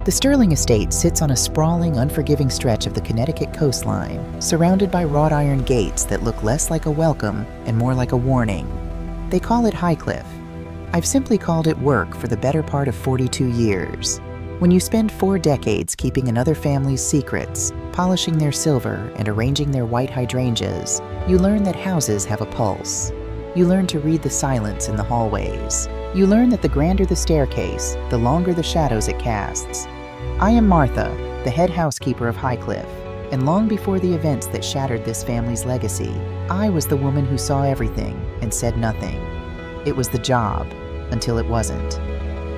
The Sterling estate sits on a sprawling, unforgiving stretch of the Connecticut coastline, surrounded by wrought iron gates that look less like a welcome and more like a warning. They call it Highcliffe. I've simply called it work for the better part of 42 years. When you spend 4 decades keeping another family's secrets, polishing their silver and arranging their white hydrangeas, you learn that houses have a pulse. You learn to read the silence in the hallways. You learn that the grander the staircase, the longer the shadows it casts. I am Martha, the head housekeeper of Highcliffe, and long before the events that shattered this family's legacy, I was the woman who saw everything and said nothing. It was the job, until it wasn't.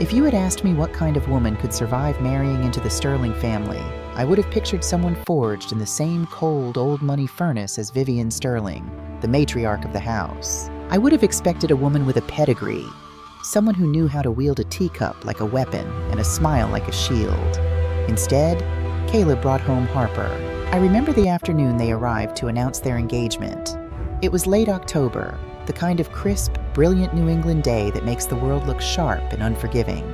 If you had asked me what kind of woman could survive marrying into the Sterling family, I would have pictured someone forged in the same cold, old money furnace as Vivian Sterling, the matriarch of the house. I would have expected a woman with a pedigree, someone who knew how to wield a teacup like a weapon and a smile like a shield. Instead, Caleb brought home Harper. I remember the afternoon they arrived to announce their engagement. It was late October, the kind of crisp, brilliant New England day that makes the world look sharp and unforgiving.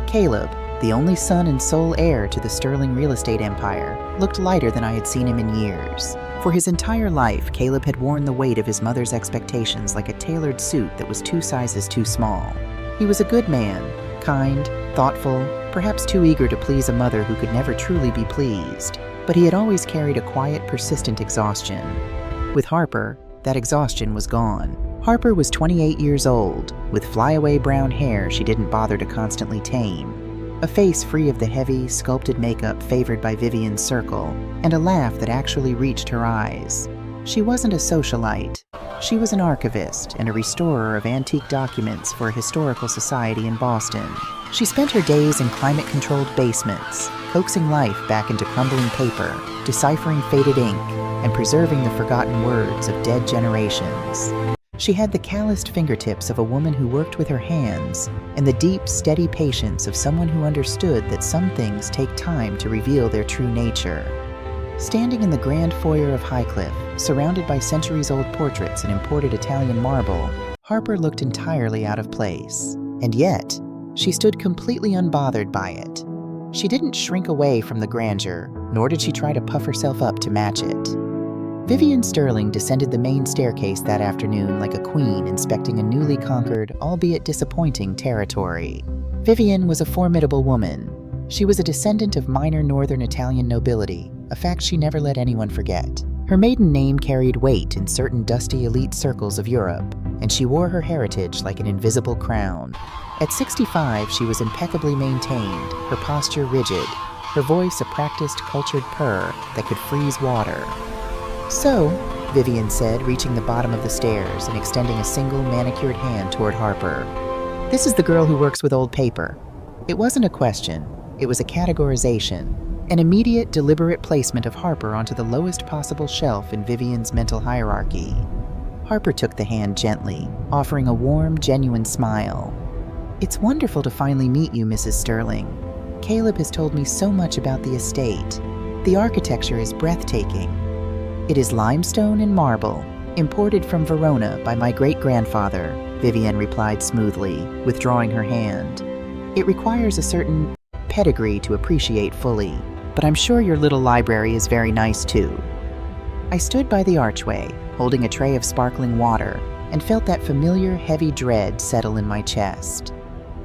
Caleb, the only son and sole heir to the Sterling real estate empire, looked lighter than I had seen him in years. For his entire life, Caleb had worn the weight of his mother's expectations like a tailored suit that was 2 sizes too small. He was a good man, kind, thoughtful, perhaps too eager to please a mother who could never truly be pleased. But he had always carried a quiet, persistent exhaustion. With Harper, that exhaustion was gone. Harper was 28 years old, with flyaway brown hair she didn't bother to constantly tame, a face free of the heavy, sculpted makeup favored by Vivian's circle, and a laugh that actually reached her eyes. She wasn't a socialite. She was an archivist and a restorer of antique documents for a historical society in Boston. She spent her days in climate-controlled basements, coaxing life back into crumbling paper, deciphering faded ink, and preserving the forgotten words of dead generations. She had the calloused fingertips of a woman who worked with her hands, and the deep, steady patience of someone who understood that some things take time to reveal their true nature. Standing in the grand foyer of Highcliffe, surrounded by centuries-old portraits and imported Italian marble, Harper looked entirely out of place. And yet, she stood completely unbothered by it. She didn't shrink away from the grandeur, nor did she try to puff herself up to match it. Vivian Sterling descended the main staircase that afternoon like a queen inspecting a newly conquered, albeit disappointing, territory. Vivian was a formidable woman. She was a descendant of minor northern Italian nobility, a fact she never let anyone forget. Her maiden name carried weight in certain dusty elite circles of Europe, and she wore her heritage like an invisible crown. At 65, she was impeccably maintained, her posture rigid, her voice a practiced, cultured purr that could freeze water. "So," Vivian said, reaching the bottom of the stairs and extending a single manicured hand toward Harper, "this is the girl who works with old paper." It wasn't a question, it was a categorization, an immediate, deliberate placement of Harper onto the lowest possible shelf in Vivian's mental hierarchy. Harper took the hand gently, offering a warm, genuine smile. "It's wonderful to finally meet you, Mrs. Sterling. Caleb has told me so much about the estate. The architecture is breathtaking. It is limestone and marble, imported from Verona by my great-grandfather," Vivian replied smoothly, withdrawing her hand. "It requires a certain pedigree to appreciate fully, but I'm sure your little library is very nice too." I stood by the archway, holding a tray of sparkling water, and felt that familiar, heavy dread settle in my chest.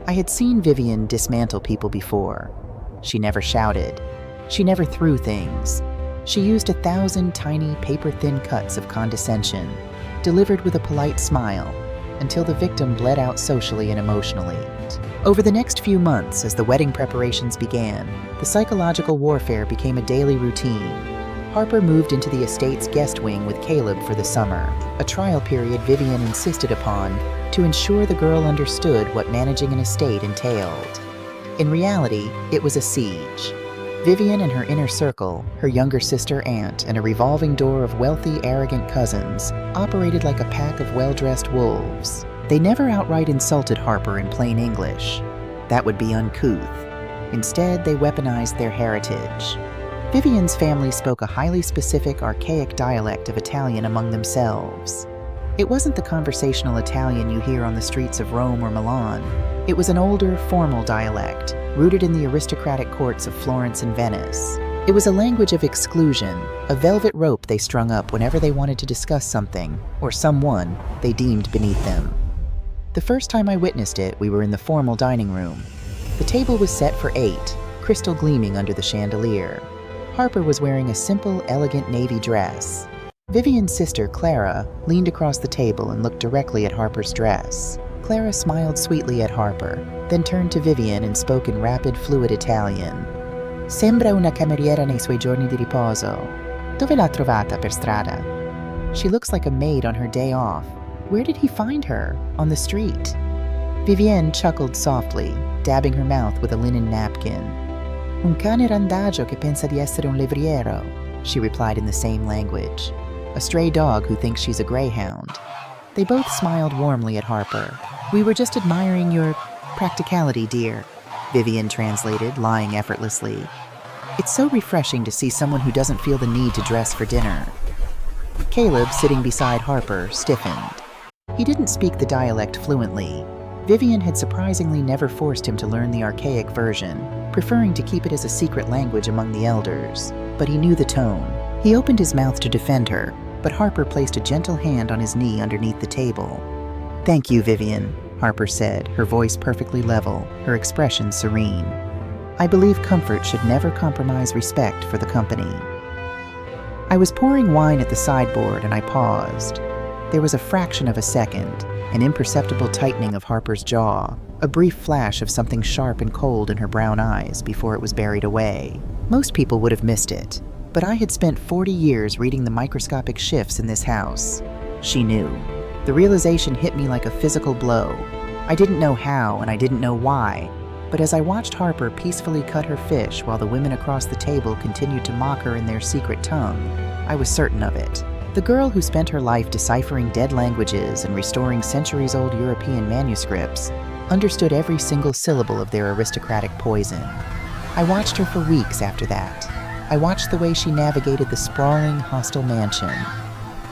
I had seen Vivian dismantle people before. She never shouted. She never threw things. She used 1,000 tiny, paper-thin cuts of condescension, delivered with a polite smile, until the victim bled out socially and emotionally. Over the next few months, as the wedding preparations began, the psychological warfare became a daily routine. Harper moved into the estate's guest wing with Caleb for the summer, a trial period Vivian insisted upon to ensure the girl understood what managing an estate entailed. In reality, it was a siege. Vivian and her inner circle, her younger sister, aunt, and a revolving door of wealthy, arrogant cousins, operated like a pack of well-dressed wolves. They never outright insulted Harper in plain English. That would be uncouth. Instead, they weaponized their heritage. Vivian's family spoke a highly specific, archaic dialect of Italian among themselves. It wasn't the conversational Italian you hear on the streets of Rome or Milan. It was an older, formal dialect, rooted in the aristocratic courts of Florence and Venice. It was a language of exclusion, a velvet rope they strung up whenever they wanted to discuss something, or someone, they deemed beneath them. The first time I witnessed it, we were in the formal dining room. The table was set for 8, crystal gleaming under the chandelier. Harper was wearing a simple, elegant navy dress. Vivian's sister, Clara, leaned across the table and looked directly at Harper's dress. Clara smiled sweetly at Harper, then turned to Vivian and spoke in rapid, fluid Italian. Sembra una cameriera nei suoi giorni di riposo. Dove l'ha trovata per strada? She looks like a maid on her day off. Where did he find her? On the street. Vivienne chuckled softly, dabbing her mouth with a linen napkin. Un cane randagio che pensa di essere un levriero, she replied in the same language. A stray dog who thinks she's a greyhound. They both smiled warmly at Harper. We were just admiring your practicality, dear, Vivian translated, lying effortlessly. It's so refreshing to see someone who doesn't feel the need to dress for dinner. Caleb, sitting beside Harper, stiffened. He didn't speak the dialect fluently. Vivian had surprisingly never forced him to learn the archaic version, preferring to keep it as a secret language among the elders. But he knew the tone. He opened his mouth to defend her, but Harper placed a gentle hand on his knee underneath the table. Thank you, Vivian, Harper said, her voice perfectly level, her expression serene. I believe comfort should never compromise respect for the company. I was pouring wine at the sideboard and I paused. There was a fraction of a second, an imperceptible tightening of Harper's jaw, a brief flash of something sharp and cold in her brown eyes before it was buried away. Most people would have missed it, but I had spent 40 years reading the microscopic shifts in this house. She knew. The realization hit me like a physical blow. I didn't know how and I didn't know why, but as I watched Harper peacefully cut her fish while the women across the table continued to mock her in their secret tongue, I was certain of it. The girl who spent her life deciphering dead languages and restoring centuries-old European manuscripts understood every single syllable of their aristocratic poison. I watched her for weeks after that. I watched the way she navigated the sprawling, hostile mansion.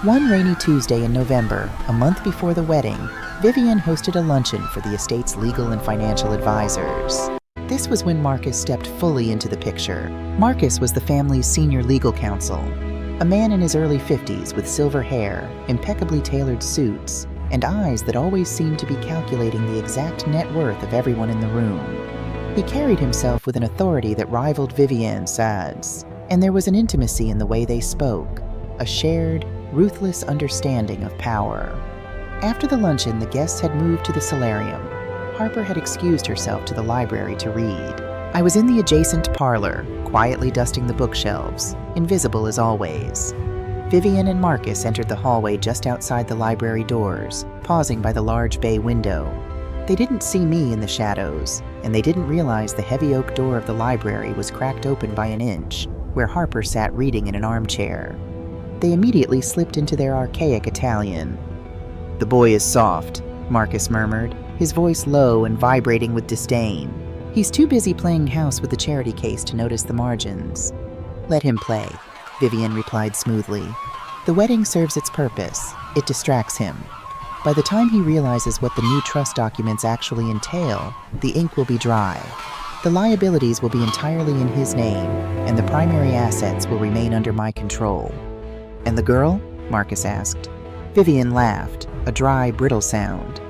One rainy Tuesday in November, a month before the wedding, Vivian hosted a luncheon for the estate's legal and financial advisors. This was when Marcus stepped fully into the picture. Marcus was the family's senior legal counsel, a man in his early 50s with silver hair, impeccably tailored suits, and eyes that always seemed to be calculating the exact net worth of everyone in the room. He carried himself with an authority that rivaled Vivian Sad's, and there was an intimacy in the way they spoke, a shared, ruthless understanding of power. After the luncheon, the guests had moved to the solarium. Harper had excused herself to the library to read. I was in the adjacent parlor, quietly dusting the bookshelves, invisible as always. Vivian and Marcus entered the hallway just outside the library doors, pausing by the large bay window. They didn't see me in the shadows, and they didn't realize the heavy oak door of the library was cracked open by an inch, where Harper sat reading in an armchair. They immediately slipped into their archaic Italian. "The boy is soft," Marcus murmured, his voice low and vibrating with disdain. "He's too busy playing house with the charity case to notice the margins." "Let him play," Vivian replied smoothly. "The wedding serves its purpose. It distracts him. By the time he realizes what the new trust documents actually entail, the ink will be dry. The liabilities will be entirely in his name, and the primary assets will remain under my control." "And the girl?" Marcus asked. Vivian laughed, a dry, brittle sound.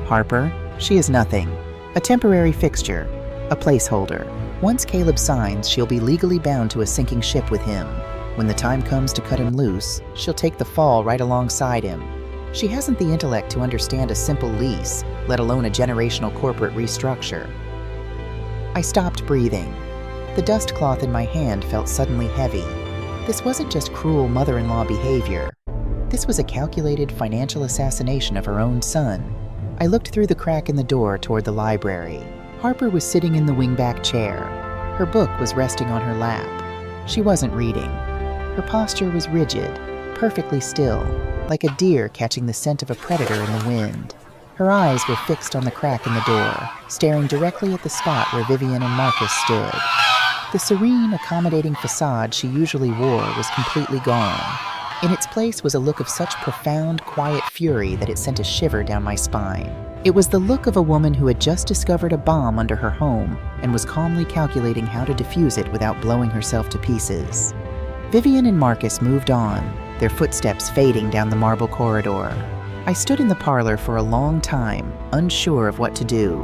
"Harper? She is nothing. A temporary fixture. A placeholder. Once Caleb signs, she'll be legally bound to a sinking ship with him. When the time comes to cut him loose, she'll take the fall right alongside him. She hasn't the intellect to understand a simple lease, let alone a generational corporate restructure." I stopped breathing. The dust cloth in my hand felt suddenly heavy. This wasn't just cruel mother-in-law behavior. This was a calculated financial assassination of her own son. I looked through the crack in the door toward the library. Harper was sitting in the wingback chair. Her book was resting on her lap. She wasn't reading. Her posture was rigid, perfectly still, like a deer catching the scent of a predator in the wind. Her eyes were fixed on the crack in the door, staring directly at the spot where Vivian and Marcus stood. The serene, accommodating facade she usually wore was completely gone. In its place was a look of such profound, quiet fury that it sent a shiver down my spine. It was the look of a woman who had just discovered a bomb under her home and was calmly calculating how to defuse it without blowing herself to pieces. Vivian and Marcus moved on, their footsteps fading down the marble corridor. I stood in the parlor for a long time, unsure of what to do.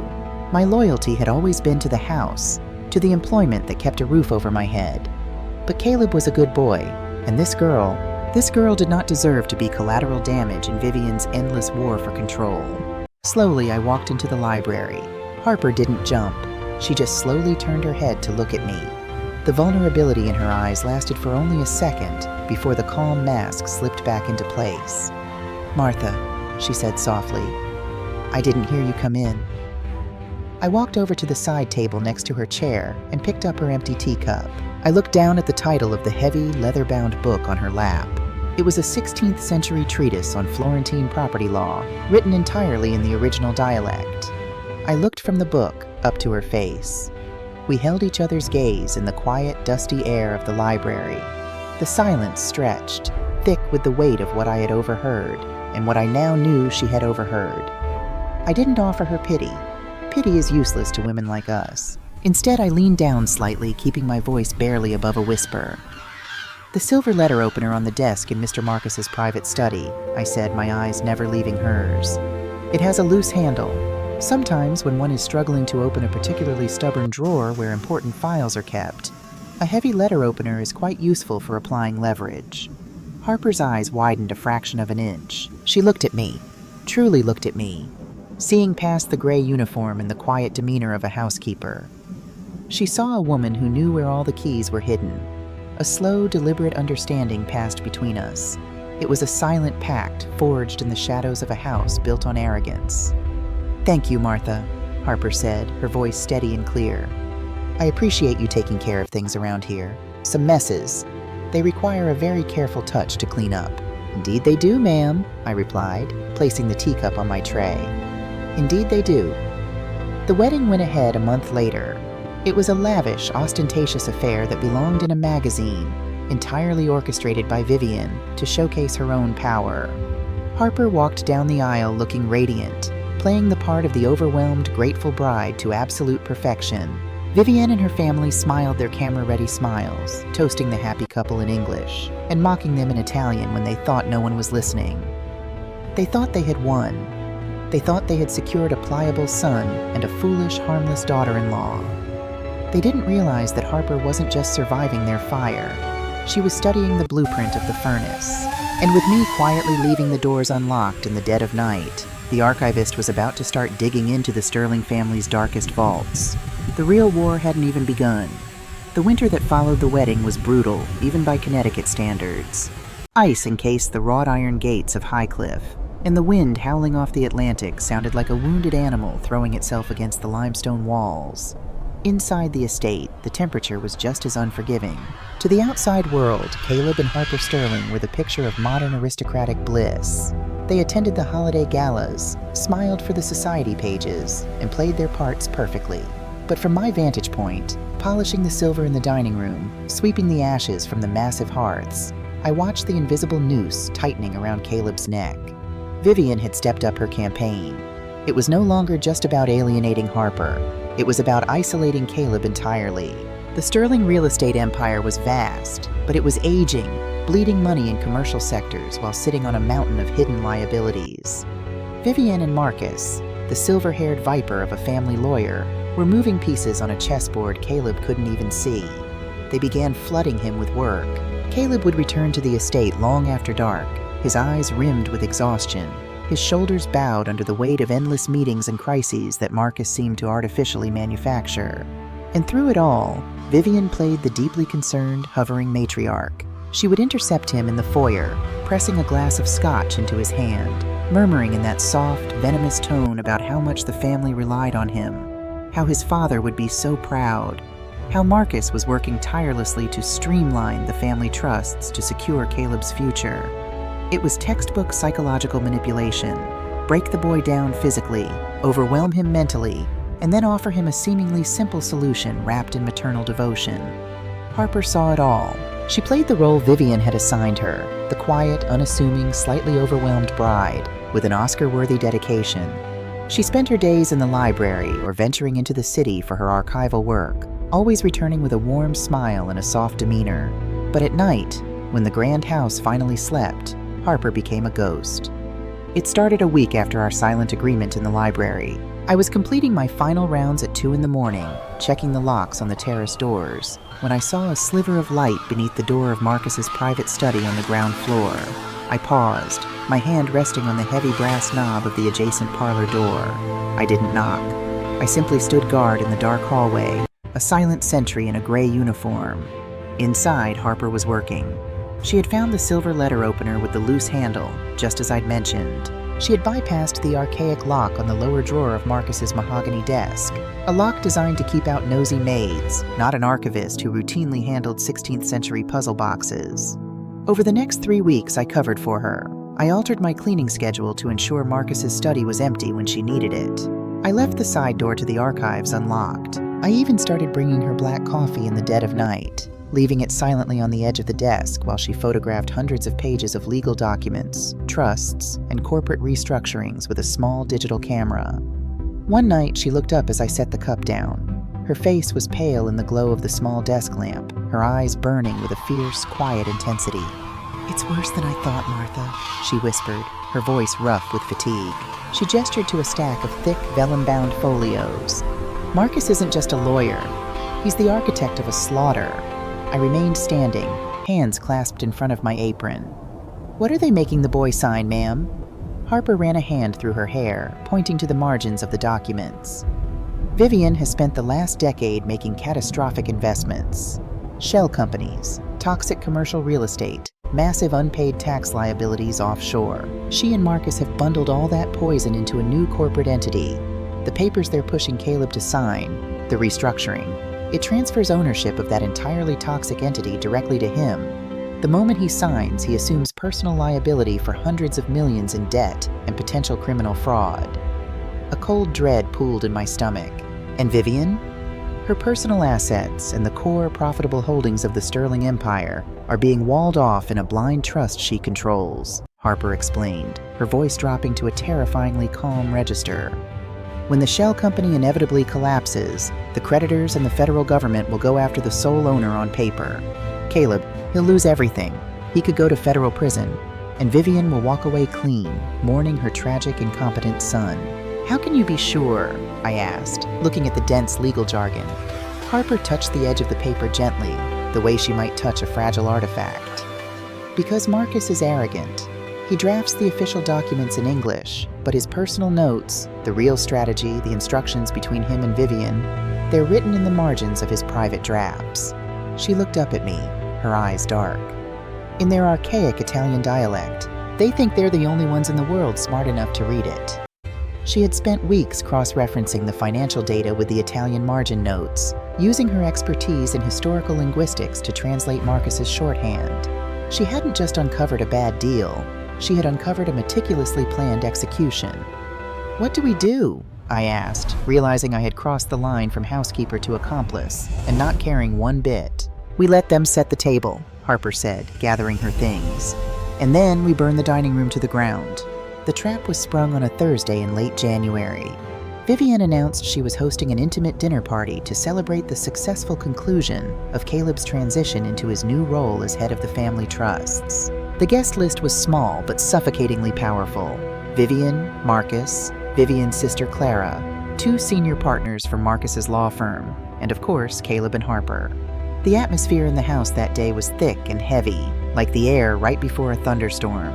My loyalty had always been to the house, to the employment that kept a roof over my head. But Caleb was a good boy, and this girl did not deserve to be collateral damage in Vivian's endless war for control. Slowly, I walked into the library. Harper didn't jump. She just slowly turned her head to look at me. The vulnerability in her eyes lasted for only a second before the calm mask slipped back into place. "Martha," she said softly, "I didn't hear you come in." I walked over to the side table next to her chair and picked up her empty teacup. I looked down at the title of the heavy, leather-bound book on her lap. It was a 16th century treatise on Florentine property law, written entirely in the original dialect. I looked from the book up to her face. We held each other's gaze in the quiet, dusty air of the library. The silence stretched, thick with the weight of what I had overheard, and what I now knew she had overheard. I didn't offer her pity. Pity is useless to women like us. Instead, I leaned down slightly, keeping my voice barely above a whisper. "The silver letter opener on the desk in Mr. Marcus's private study," I said, my eyes never leaving hers. "It has a loose handle. Sometimes, when one is struggling to open a particularly stubborn drawer where important files are kept, a heavy letter opener is quite useful for applying leverage." Harper's eyes widened a fraction of an inch. She looked at me, truly looked at me, seeing past the gray uniform and the quiet demeanor of a housekeeper. She saw a woman who knew where all the keys were hidden. A slow, deliberate understanding passed between us. It was a silent pact forged in the shadows of a house built on arrogance. "Thank you, Martha," Harper said, her voice steady and clear. "I appreciate you taking care of things around here. Some messes. They require a very careful touch to clean up." "Indeed they do, ma'am," I replied, placing the teacup on my tray. "Indeed they do." The wedding went ahead a month later. It was a lavish, ostentatious affair that belonged in a magazine, entirely orchestrated by Vivian to showcase her own power. Harper walked down the aisle looking radiant, playing the part of the overwhelmed, grateful bride to absolute perfection. Vivian and her family smiled their camera-ready smiles, toasting the happy couple in English, and mocking them in Italian when they thought no one was listening. They thought they had won. They thought they had secured a pliable son and a foolish, harmless daughter-in-law. They didn't realize that Harper wasn't just surviving their fire. She was studying the blueprint of the furnace. And with me quietly leaving the doors unlocked in the dead of night, the archivist was about to start digging into the Sterling family's darkest vaults. The real war hadn't even begun. The winter that followed the wedding was brutal, even by Connecticut standards. Ice encased the wrought iron gates of Highcliffe, and the wind howling off the Atlantic sounded like a wounded animal throwing itself against the limestone walls. Inside the estate, the temperature was just as unforgiving. To the outside world, Caleb and Harper Sterling were the picture of modern aristocratic bliss. They attended the holiday galas, smiled for the society pages, and played their parts perfectly. But from my vantage point, polishing the silver in the dining room, sweeping the ashes from the massive hearths, I watched the invisible noose tightening around Caleb's neck. Vivian had stepped up her campaign. It was no longer just about alienating Harper. It was about isolating Caleb entirely. The Sterling real estate empire was vast, but it was aging, bleeding money in commercial sectors while sitting on a mountain of hidden liabilities. Vivian and Marcus, the silver-haired viper of a family lawyer, were moving pieces on a chessboard Caleb couldn't even see. They began flooding him with work. Caleb would return to the estate long after dark, his eyes rimmed with exhaustion, his shoulders bowed under the weight of endless meetings and crises that Marcus seemed to artificially manufacture. And through it all, Vivian played the deeply concerned, hovering matriarch. She would intercept him in the foyer, pressing a glass of scotch into his hand, murmuring in that soft, venomous tone about how much the family relied on him, how his father would be so proud, how Marcus was working tirelessly to streamline the family trusts to secure Caleb's future. It was textbook psychological manipulation. Break the boy down physically, overwhelm him mentally, and then offer him a seemingly simple solution wrapped in maternal devotion. Harper saw it all. She played the role Vivian had assigned her, the quiet, unassuming, slightly overwhelmed bride, with an Oscar-worthy dedication. She spent her days in the library or venturing into the city for her archival work, always returning with a warm smile and a soft demeanor. But at night, when the grand house finally slept, Harper became a ghost. It started a week after our silent agreement in the library. I was completing my final rounds at 2 a.m, checking the locks on the terrace doors, when I saw a sliver of light beneath the door of Marcus's private study on the ground floor. I paused, my hand resting on the heavy brass knob of the adjacent parlor door. I didn't knock. I simply stood guard in the dark hallway, a silent sentry in a gray uniform. Inside, Harper was working. She had found the silver letter opener with the loose handle, just as I'd mentioned. She had bypassed the archaic lock on the lower drawer of Marcus's mahogany desk, a lock designed to keep out nosy maids, not an archivist who routinely handled 16th century puzzle boxes. Over the next 3 weeks, I covered for her. I altered my cleaning schedule to ensure Marcus's study was empty when she needed it. I left the side door to the archives unlocked. I even started bringing her black coffee in the dead of night, leaving it silently on the edge of the desk while she photographed hundreds of pages of legal documents, trusts, and corporate restructurings with a small digital camera. One night, she looked up as I set the cup down. Her face was pale in the glow of the small desk lamp, her eyes burning with a fierce, quiet intensity. "It's worse than I thought, Martha," she whispered, her voice rough with fatigue. She gestured to a stack of thick, vellum-bound folios. "Marcus isn't just a lawyer. He's the architect of a slaughter." I remained standing, hands clasped in front of my apron. "What are they making the boy sign, ma'am?" Harper ran a hand through her hair, pointing to the margins of the documents. "Vivian has spent the last decade making catastrophic investments. Shell companies, toxic commercial real estate, massive unpaid tax liabilities offshore. She and Marcus have bundled all that poison into a new corporate entity. The papers they're pushing Caleb to sign, the restructuring, it transfers ownership of that entirely toxic entity directly to him. The moment he signs, he assumes personal liability for hundreds of millions in debt and potential criminal fraud." A cold dread pooled in my stomach. And Vivian? Her personal assets and the core profitable holdings of the Sterling Empire are being walled off in a blind trust she controls, Harper explained, her voice dropping to a terrifyingly calm register. "When the Shell company inevitably collapses, the creditors and the federal government will go after the sole owner on paper. Caleb, he'll lose everything. He could go to federal prison. And Vivian will walk away clean, mourning her tragic, incompetent son." "How can you be sure?" I asked, looking at the dense legal jargon. Harper touched the edge of the paper gently, the way she might touch a fragile artifact. "Because Marcus is arrogant. He drafts the official documents in English, but his personal notes, the real strategy, the instructions between him and Vivian, they're written in the margins of his private drafts." She looked up at me, her eyes dark. "In their archaic Italian dialect, they think they're the only ones in the world smart enough to read it." She had spent weeks cross-referencing the financial data with the Italian margin notes, using her expertise in historical linguistics to translate Marcus's shorthand. She hadn't just uncovered a bad deal, she had uncovered a meticulously planned execution. "What do we do?" I asked, realizing I had crossed the line from housekeeper to accomplice, and not caring one bit. "We let them set the table," Harper said, gathering her things. "And then we burn the dining room to the ground." The trap was sprung on a Thursday in late January. Vivian announced she was hosting an intimate dinner party to celebrate the successful conclusion of Caleb's transition into his new role as head of the family trusts. The guest list was small but suffocatingly powerful. Vivian, Marcus, Vivian's sister Clara, 2 senior partners from Marcus's law firm, and of course, Caleb and Harper. The atmosphere in the house that day was thick and heavy, like the air right before a thunderstorm.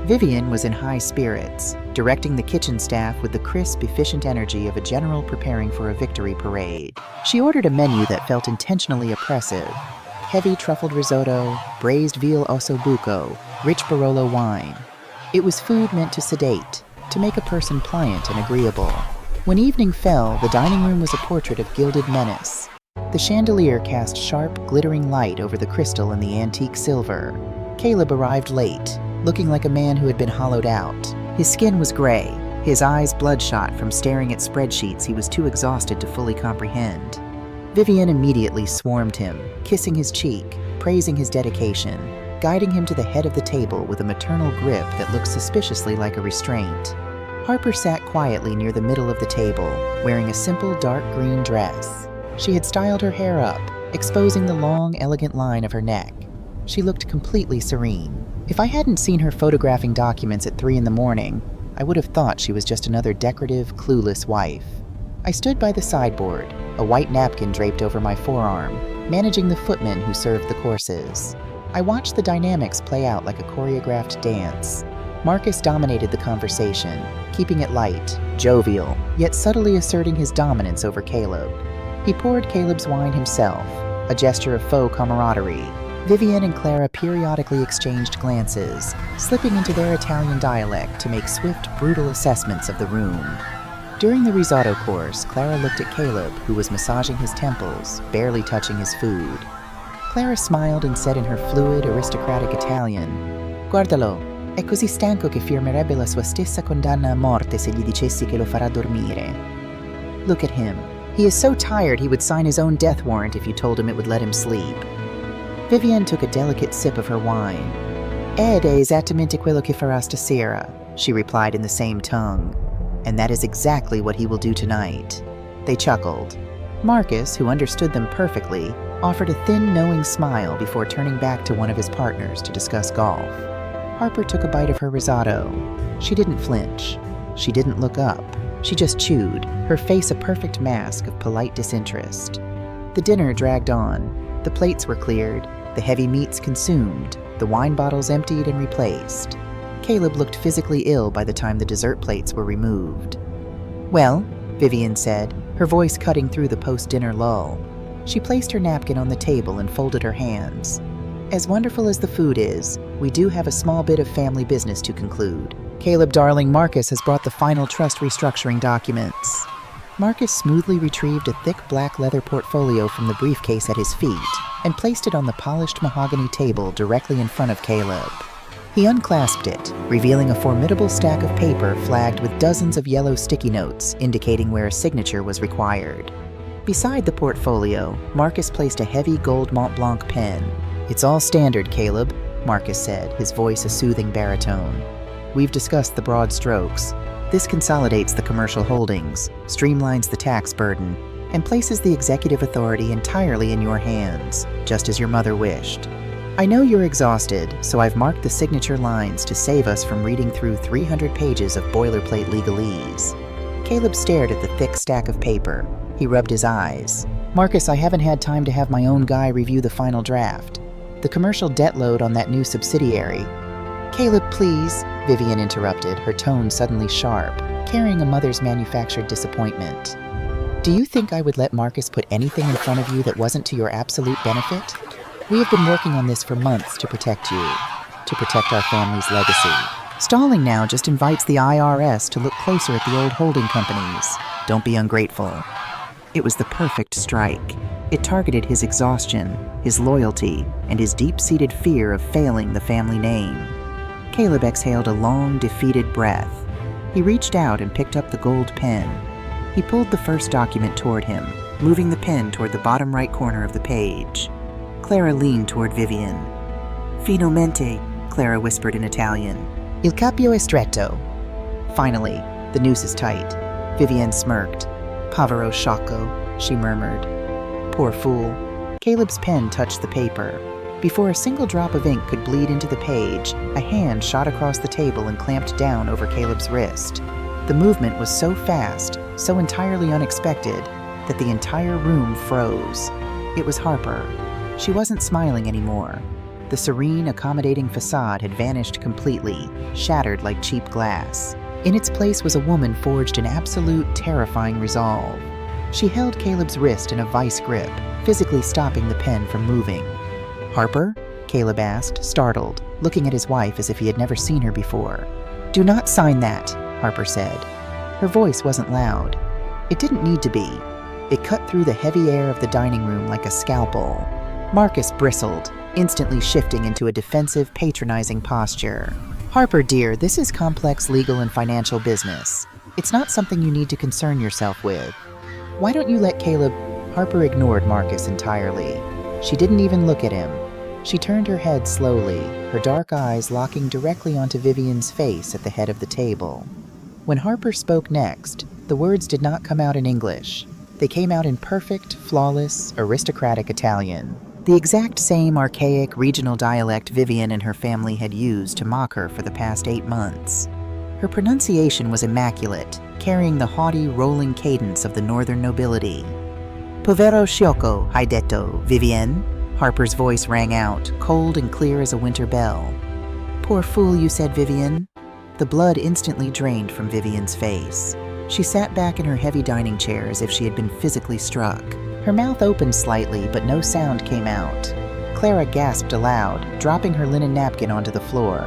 Vivian was in high spirits, directing the kitchen staff with the crisp, efficient energy of a general preparing for a victory parade. She ordered a menu that felt intentionally oppressive. Heavy truffled risotto, braised veal ossobuco, rich Barolo wine. It was food meant to sedate, to make a person pliant and agreeable. When evening fell, the dining room was a portrait of gilded menace. The chandelier cast sharp, glittering light over the crystal and the antique silver. Caleb arrived late, looking like a man who had been hollowed out. His skin was gray, his eyes bloodshot from staring at spreadsheets he was too exhausted to fully comprehend. Vivian immediately swarmed him, kissing his cheek, praising his dedication, guiding him to the head of the table with a maternal grip that looked suspiciously like a restraint. Harper sat quietly near the middle of the table, wearing a simple dark green dress. She had styled her hair up, exposing the long, elegant line of her neck. She looked completely serene. If I hadn't seen her photographing documents at 3 in the morning, I would have thought she was just another decorative, clueless wife. I stood by the sideboard, a white napkin draped over my forearm, managing the footmen who served the courses. I watched the dynamics play out like a choreographed dance. Marcus dominated the conversation, keeping it light, jovial, yet subtly asserting his dominance over Caleb. He poured Caleb's wine himself, a gesture of faux camaraderie. Vivian and Clara periodically exchanged glances, slipping into their Italian dialect to make swift, brutal assessments of the room. During the risotto course, Clara looked at Caleb, who was massaging his temples, barely touching his food. Clara smiled and said in her fluid, aristocratic Italian, "Guardalo, è così stanco che firmerebbe la sua stessa condanna a morte se gli dicessi che lo farà dormire." Look at him. He is so tired he would sign his own death warrant if you told him it would let him sleep. Vivian took a delicate sip of her wine. "Ed è esattamente quello che farà stasera," she replied in the same tongue. "And that is exactly what he will do tonight." They chuckled. Marcus, who understood them perfectly, offered a thin, knowing smile before turning back to one of his partners to discuss golf. Harper took a bite of her risotto. She didn't flinch. She didn't look up. She just chewed, her face a perfect mask of polite disinterest. The dinner dragged on. The plates were cleared, the heavy meats consumed, the wine bottles emptied and replaced. Caleb looked physically ill by the time the dessert plates were removed. "Well," Vivian said, her voice cutting through the post-dinner lull. She placed her napkin on the table and folded her hands. "As wonderful as the food is, we do have a small bit of family business to conclude. Caleb darling, Marcus has brought the final trust restructuring documents." Marcus smoothly retrieved a thick black leather portfolio from the briefcase at his feet and placed it on the polished mahogany table directly in front of Caleb. He unclasped it, revealing a formidable stack of paper flagged with dozens of yellow sticky notes indicating where a signature was required. Beside the portfolio, Marcus placed a heavy gold Mont Blanc pen. "It's all standard, Caleb," Marcus said, his voice a soothing baritone. "We've discussed the broad strokes. This consolidates the commercial holdings, streamlines the tax burden, and places the executive authority entirely in your hands, just as your mother wished. I know you're exhausted, so I've marked the signature lines to save us from reading through 300 pages of boilerplate legalese." Caleb stared at the thick stack of paper. He rubbed his eyes. "Marcus, I haven't had time to have my own guy review the final draft. The commercial debt load on that new subsidiary—" "Caleb, please," Vivian interrupted, her tone suddenly sharp, carrying a mother's manufactured disappointment. "Do you think I would let Marcus put anything in front of you that wasn't to your absolute benefit? We have been working on this for months to protect you, to protect our family's legacy. Stalling now just invites the IRS to look closer at the old holding companies. Don't be ungrateful." It was the perfect strike. It targeted his exhaustion, his loyalty, and his deep-seated fear of failing the family name. Caleb exhaled a long, defeated breath. He reached out and picked up the gold pen. He pulled the first document toward him, moving the pen toward the bottom right corner of the page. Clara leaned toward Vivian. "Finalmente," Clara whispered in Italian. "Il capio è stretto." "Finally, the noose is tight." Vivian smirked. "Povero sciocco," she murmured. "Poor fool." Caleb's pen touched the paper. Before a single drop of ink could bleed into the page, a hand shot across the table and clamped down over Caleb's wrist. The movement was so fast, so entirely unexpected, that the entire room froze. It was Harper. She wasn't smiling anymore. The serene, accommodating facade had vanished completely, shattered like cheap glass. In its place was a woman forged in absolute, terrifying resolve. She held Caleb's wrist in a vice grip, physically stopping the pen from moving. "Harper?" Caleb asked, startled, looking at his wife as if he had never seen her before. "Do not sign that," Harper said. Her voice wasn't loud. It didn't need to be. It cut through the heavy air of the dining room like a scalpel. Marcus bristled, instantly shifting into a defensive, patronizing posture. "Harper, dear, this is complex legal and financial business. It's not something you need to concern yourself with. Why don't you let Caleb—" Harper ignored Marcus entirely. She didn't even look at him. She turned her head slowly, her dark eyes locking directly onto Vivian's face at the head of the table. When Harper spoke next, the words did not come out in English. They came out in perfect, flawless, aristocratic Italian. The exact same archaic regional dialect Vivian and her family had used to mock her for the past 8 months. Her pronunciation was immaculate, carrying the haughty, rolling cadence of the northern nobility. Povero sciocco, hai detto, Vivienne? Harper's voice rang out, cold and clear as a winter bell. Poor fool, you said, Vivian. The blood instantly drained from Vivian's face. She sat back in her heavy dining chair as if she had been physically struck. Her mouth opened slightly, but no sound came out. Clara gasped aloud, dropping her linen napkin onto the floor.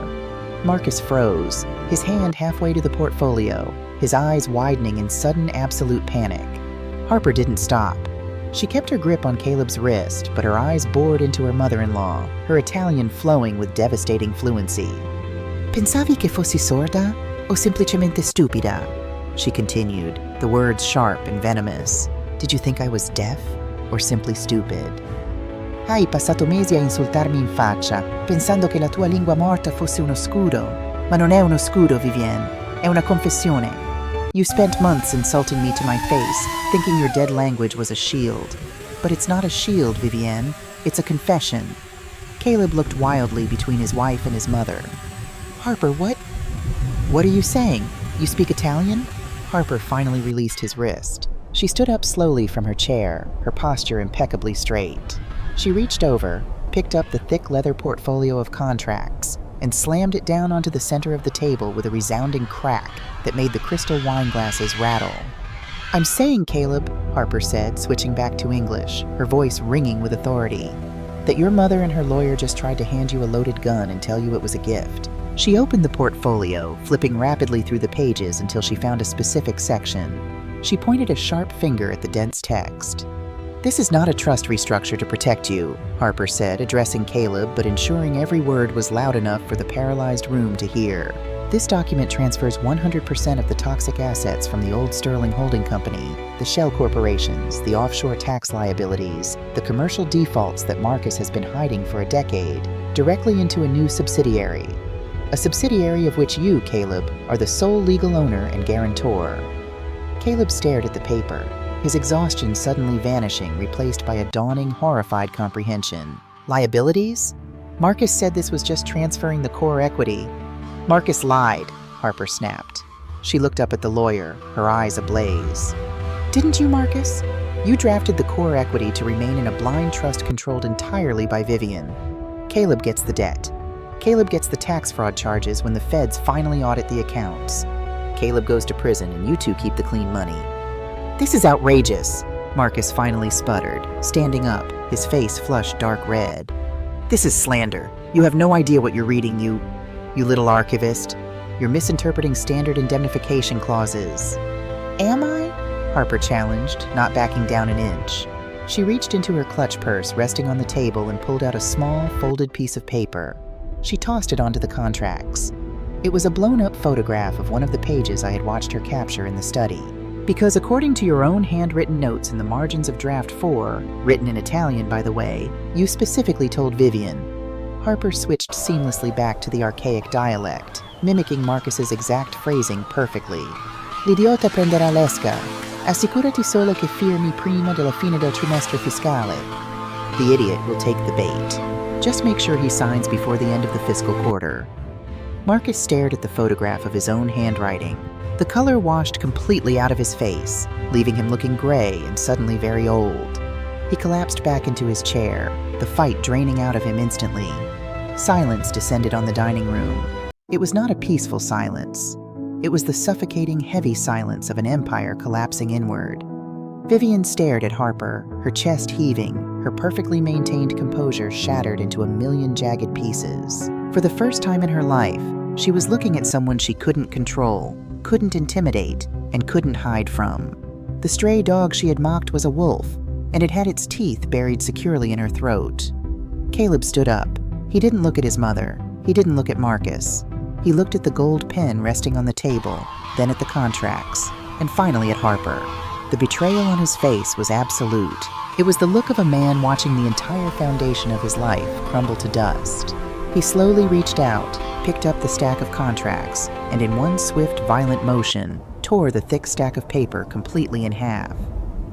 Marcus froze, his hand halfway to the portfolio, his eyes widening in sudden absolute panic. Harper didn't stop. She kept her grip on Caleb's wrist, but her eyes bored into her mother-in-law, her Italian flowing with devastating fluency. Pensavi che fossi sorda o semplicemente stupida? She continued, the words sharp and venomous. Did you think I was deaf or simply stupid? Hai passato mesi a insultarmi in faccia, pensando che la tua lingua morta fosse uno scudo. Ma non è uno scudo, Vivienne. È una confessione. You spent months insulting me to my face, thinking your dead language was a shield. But it's not a shield, Vivienne. It's a confession. Caleb looked wildly between his wife and his mother. Harper, what? What are you saying? You speak Italian? Harper finally released his wrist. She stood up slowly from her chair, her posture impeccably straight. She reached over, picked up the thick leather portfolio of contracts, and slammed it down onto the center of the table with a resounding crack that made the crystal wine glasses rattle. I'm saying, Caleb, Harper said, switching back to English, her voice ringing with authority, that your mother and her lawyer just tried to hand you a loaded gun and tell you it was a gift. She opened the portfolio, flipping rapidly through the pages until she found a specific section. She pointed a sharp finger at the dense text. This is not a trust restructure to protect you, Harper said, addressing Caleb but ensuring every word was loud enough for the paralyzed room to hear. This document transfers 100% of the toxic assets from the old Sterling Holding Company, the shell corporations, the offshore tax liabilities, the commercial defaults that Marcus has been hiding for a decade, directly into a new subsidiary. A subsidiary of which you, Caleb, are the sole legal owner and guarantor. Caleb stared at the paper, his exhaustion suddenly vanishing, replaced by a dawning, horrified comprehension. Liabilities? Marcus said this was just transferring the core equity. Marcus lied, Harper snapped. She looked up at the lawyer, her eyes ablaze. Didn't you, Marcus? You drafted the core equity to remain in a blind trust controlled entirely by Vivian. Caleb gets the debt. Caleb gets the tax fraud charges when the feds finally audit the accounts. Caleb goes to prison and you two keep the clean money. This is outrageous, Marcus finally sputtered, standing up, his face flushed dark red. This is slander. You have no idea what you're reading, you little archivist. You're misinterpreting standard indemnification clauses. Am I? Harper challenged, not backing down an inch. She reached into her clutch purse resting on the table and pulled out a small, folded piece of paper. She tossed it onto the contracts. It was a blown-up photograph of one of the pages I had watched her capture in the study. Because according to your own handwritten notes in the margins of Draft 4, written in Italian by the way, you specifically told Vivian. Harper switched seamlessly back to the archaic dialect, mimicking Marcus's exact phrasing perfectly. L'idiota prenderà l'esca. Assicurati solo che firmi prima della fine del trimestre fiscale. The idiot will take the bait. Just make sure he signs before the end of the fiscal quarter. Marcus stared at the photograph of his own handwriting. The color washed completely out of his face, leaving him looking gray and suddenly very old. He collapsed back into his chair, the fight draining out of him instantly. Silence descended on the dining room. It was not a peaceful silence. It was the suffocating, heavy silence of an empire collapsing inward. Vivian stared at Harper, her chest heaving, her perfectly maintained composure shattered into a million jagged pieces. For the first time in her life, she was looking at someone she couldn't control, couldn't intimidate, and couldn't hide from. The stray dog she had mocked was a wolf, and it had its teeth buried securely in her throat. Caleb stood up. He didn't look at his mother. He didn't look at Marcus. He looked at the gold pen resting on the table, then at the contracts, and finally at Harper. The betrayal on his face was absolute. It was the look of a man watching the entire foundation of his life crumble to dust. He slowly reached out, picked up the stack of contracts, and in one swift, violent motion, tore the thick stack of paper completely in half.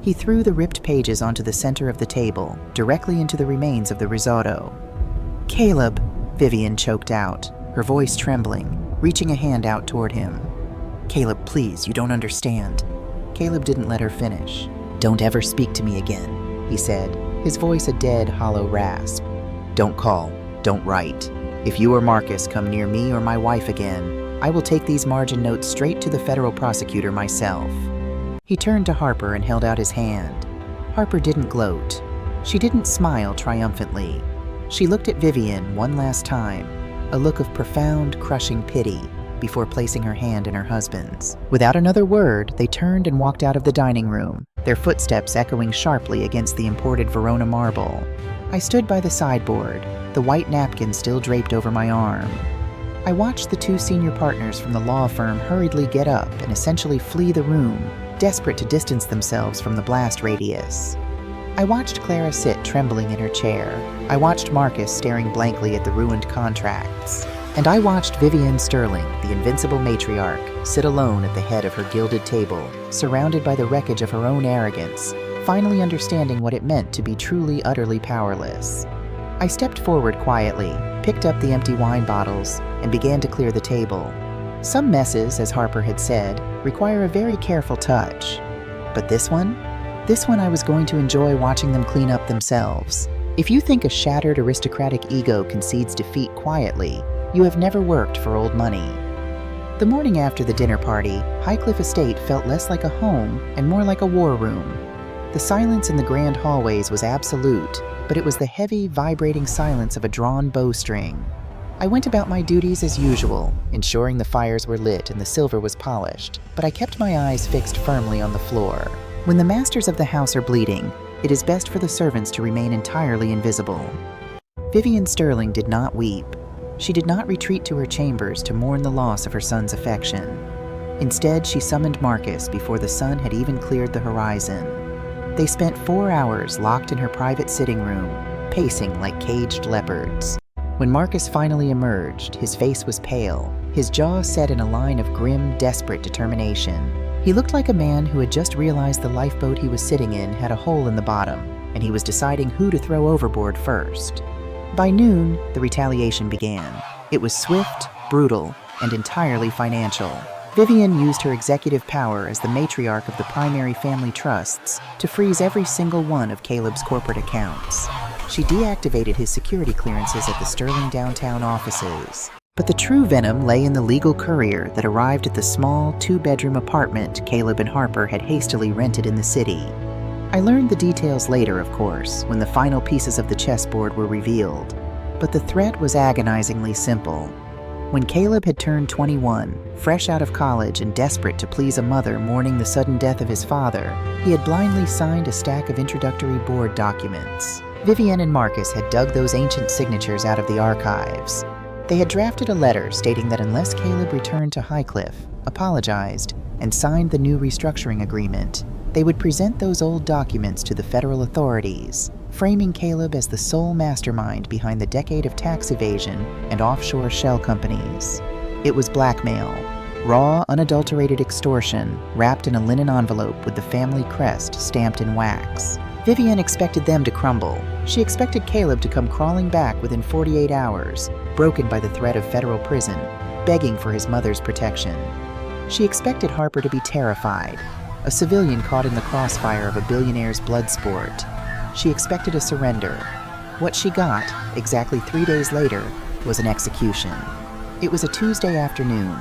He threw the ripped pages onto the center of the table, directly into the remains of the risotto. "Caleb," Vivian choked out, her voice trembling, reaching a hand out toward him. "Caleb, please, you don't understand." Caleb didn't let her finish. "Don't ever speak to me again," he said, his voice a dead, hollow rasp. "Don't call, don't write. If you or Marcus come near me or my wife again, I will take these margin notes straight to the federal prosecutor myself." He turned to Harper and held out his hand. Harper didn't gloat. She didn't smile triumphantly. She looked at Vivian one last time, a look of profound, crushing pity, before placing her hand in her husband's. Without another word, they turned and walked out of the dining room, their footsteps echoing sharply against the imported Verona marble. I stood by the sideboard, the white napkin still draped over my arm. I watched the two senior partners from the law firm hurriedly get up and essentially flee the room, desperate to distance themselves from the blast radius. I watched Clara sit trembling in her chair. I watched Marcus staring blankly at the ruined contracts. And I watched Vivian Sterling, the invincible matriarch, sit alone at the head of her gilded table, surrounded by the wreckage of her own arrogance, finally understanding what it meant to be truly, utterly powerless. I stepped forward quietly, picked up the empty wine bottles, and began to clear the table. Some messes, as Harper had said, require a very careful touch. But this one I was going to enjoy watching them clean up themselves. If you think a shattered aristocratic ego concedes defeat quietly, you have never worked for old money. The morning after the dinner party, Highcliffe Estate felt less like a home and more like a war room. The silence in the grand hallways was absolute, but it was the heavy, vibrating silence of a drawn bowstring. I went about my duties as usual, ensuring the fires were lit and the silver was polished, but I kept my eyes fixed firmly on the floor. When the masters of the house are bleeding, it is best for the servants to remain entirely invisible. Vivian Sterling did not weep. She did not retreat to her chambers to mourn the loss of her son's affection. Instead, she summoned Marcus before the sun had even cleared the horizon. They spent 4 hours locked in her private sitting room, pacing like caged leopards. When Marcus finally emerged, his face was pale, his jaw set in a line of grim, desperate determination. He looked like a man who had just realized the lifeboat he was sitting in had a hole in the bottom, and he was deciding who to throw overboard first. By noon, the retaliation began. It was swift, brutal, and entirely financial. Vivian used her executive power as the matriarch of the primary family trusts to freeze every single one of Caleb's corporate accounts. She deactivated his security clearances at the Sterling downtown offices. But the true venom lay in the legal courier that arrived at the small, 2-bedroom apartment Caleb and Harper had hastily rented in the city. I learned the details later, of course, when the final pieces of the chessboard were revealed. But the threat was agonizingly simple. When Caleb had turned 21, fresh out of college and desperate to please a mother mourning the sudden death of his father, he had blindly signed a stack of introductory board documents. Vivian and Marcus had dug those ancient signatures out of the archives. They had drafted a letter stating that unless Caleb returned to Highcliffe, apologized, and signed the new restructuring agreement, they would present those old documents to the federal authorities, framing Caleb as the sole mastermind behind the decade of tax evasion and offshore shell companies. It was blackmail, raw, unadulterated extortion wrapped in a linen envelope with the family crest stamped in wax. Vivian expected them to crumble. She expected Caleb to come crawling back within 48 hours, broken by the threat of federal prison, begging for his mother's protection. She expected Harper to be terrified, a civilian caught in the crossfire of a billionaire's blood sport. She expected a surrender. What she got, exactly 3 days later, was an execution. It was a Tuesday afternoon.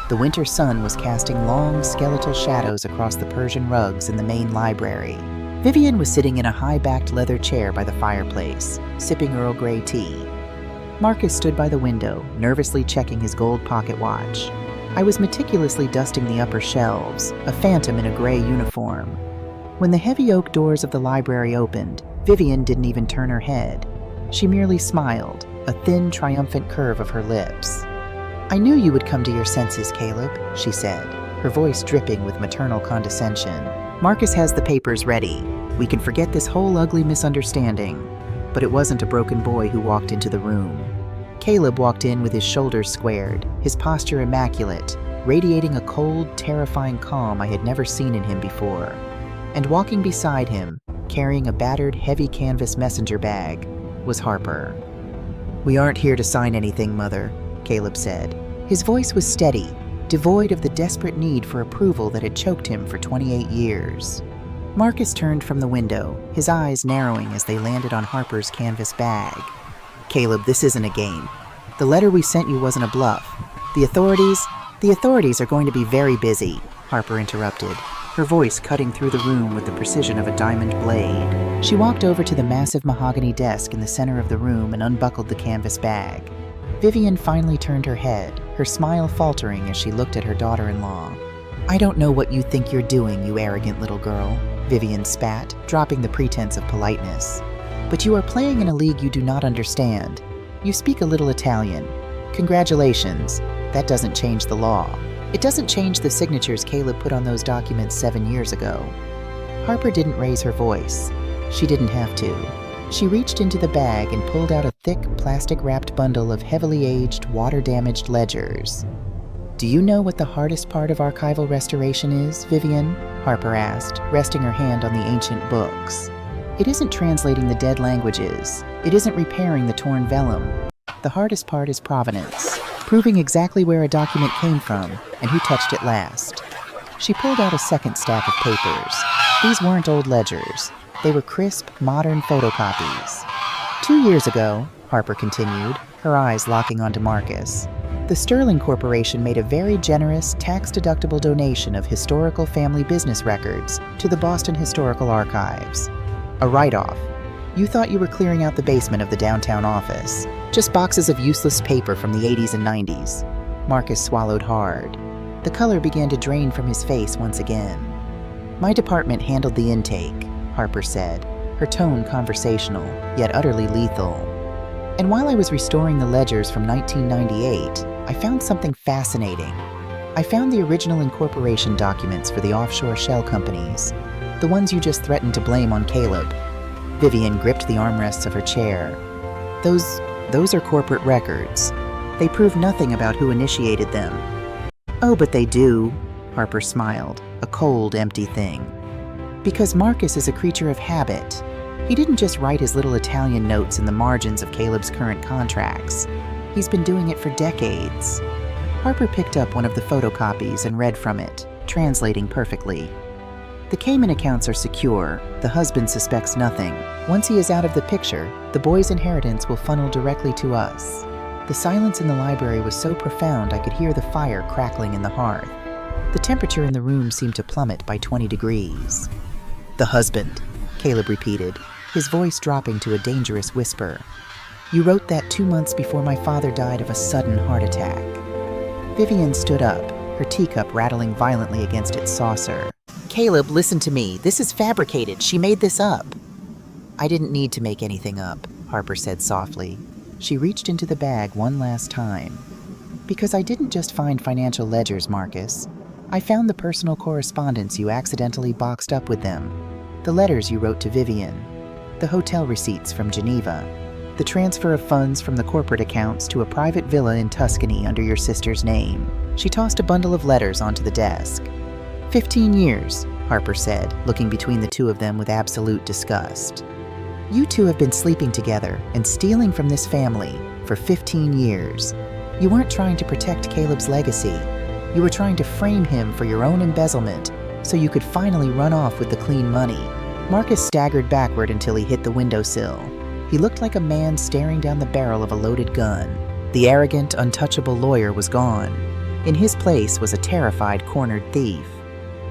The winter sun was casting long, skeletal shadows across the Persian rugs in the main library. Vivian was sitting in a high-backed leather chair by the fireplace, sipping Earl Grey tea. Marcus stood by the window, nervously checking his gold pocket watch. I was meticulously dusting the upper shelves, a phantom in a gray uniform. When the heavy oak doors of the library opened, Vivian didn't even turn her head. She merely smiled, a thin, triumphant curve of her lips. "I knew you would come to your senses, Caleb," she said, her voice dripping with maternal condescension. "Marcus has the papers ready. We can forget this whole ugly misunderstanding." But it wasn't a broken boy who walked into the room. Caleb walked in with his shoulders squared, his posture immaculate, radiating a cold, terrifying calm I had never seen in him before. And walking beside him, carrying a battered, heavy canvas messenger bag, was Harper. "We aren't here to sign anything, Mother," Caleb said. His voice was steady, devoid of the desperate need for approval that had choked him for 28 years. Marcus turned from the window, his eyes narrowing as they landed on Harper's canvas bag. "Caleb, this isn't a game. The letter we sent you wasn't a bluff. The authorities are going to be very busy," Harper interrupted, her voice cutting through the room with the precision of a diamond blade. She walked over to the massive mahogany desk in the center of the room and unbuckled the canvas bag. Vivian finally turned her head, her smile faltering as she looked at her daughter-in-law. "I don't know what you think you're doing, you arrogant little girl," Vivian spat, dropping the pretense of politeness. "But you are playing in a league you do not understand. You speak a little Italian. Congratulations. That doesn't change the law. It doesn't change the signatures Caleb put on those documents 7 years ago." Harper didn't raise her voice. She didn't have to. She reached into the bag and pulled out a thick, plastic-wrapped bundle of heavily aged, water-damaged ledgers. "Do you know what the hardest part of archival restoration is, Vivian?" Harper asked, resting her hand on the ancient books. "It isn't translating the dead languages. It isn't repairing the torn vellum. The hardest part is provenance, proving exactly where a document came from and who touched it last." She pulled out a second stack of papers. These weren't old ledgers. They were crisp, modern photocopies. 2 years ago, Harper continued, her eyes locking onto Marcus, the Sterling Corporation made a very generous, tax-deductible donation of historical family business records to the Boston Historical Archives. A write-off. You thought you were clearing out the basement of the downtown office. Just boxes of useless paper from the 80s and 90s. Marcus swallowed hard. The color began to drain from his face once again. "My department handled the intake," Harper said, her tone conversational, yet utterly lethal. "And while I was restoring the ledgers from 1998, I found something fascinating. I found the original incorporation documents for the offshore shell companies, the ones you just threatened to blame on Caleb." Vivian gripped the armrests of her chair. Those are corporate records. They prove nothing about who initiated them." "Oh, but they do," Harper smiled, a cold, empty thing. "Because Marcus is a creature of habit. He didn't just write his little Italian notes in the margins of Caleb's current contracts. He's been doing it for decades." Harper picked up one of the photocopies and read from it, translating perfectly. "The Cayman accounts are secure. The husband suspects nothing. Once he is out of the picture, the boy's inheritance will funnel directly to us." The silence in the library was so profound I could hear the fire crackling in the hearth. The temperature in the room seemed to plummet by 20 degrees. "The husband," Caleb repeated, his voice dropping to a dangerous whisper. "You wrote that 2 months before my father died of a sudden heart attack." Vivian stood up, her teacup rattling violently against its saucer. "Caleb, listen to me. This is fabricated. She made this up." "I didn't need to make anything up," Harper said softly. She reached into the bag one last time. "Because I didn't just find financial ledgers, Marcus. I found the personal correspondence you accidentally boxed up with them, the letters you wrote to Vivian, the hotel receipts from Geneva, the transfer of funds from the corporate accounts to a private villa in Tuscany under your sister's name." She tossed a bundle of letters onto the desk. 15 years, Harper said, looking between the two of them with absolute disgust. "You two have been sleeping together and stealing from this family for 15 years. You weren't trying to protect Caleb's legacy. You were trying to frame him for your own embezzlement so you could finally run off with the clean money." Marcus staggered backward until he hit the windowsill. He looked like a man staring down the barrel of a loaded gun. The arrogant, untouchable lawyer was gone. In his place was a terrified, cornered thief.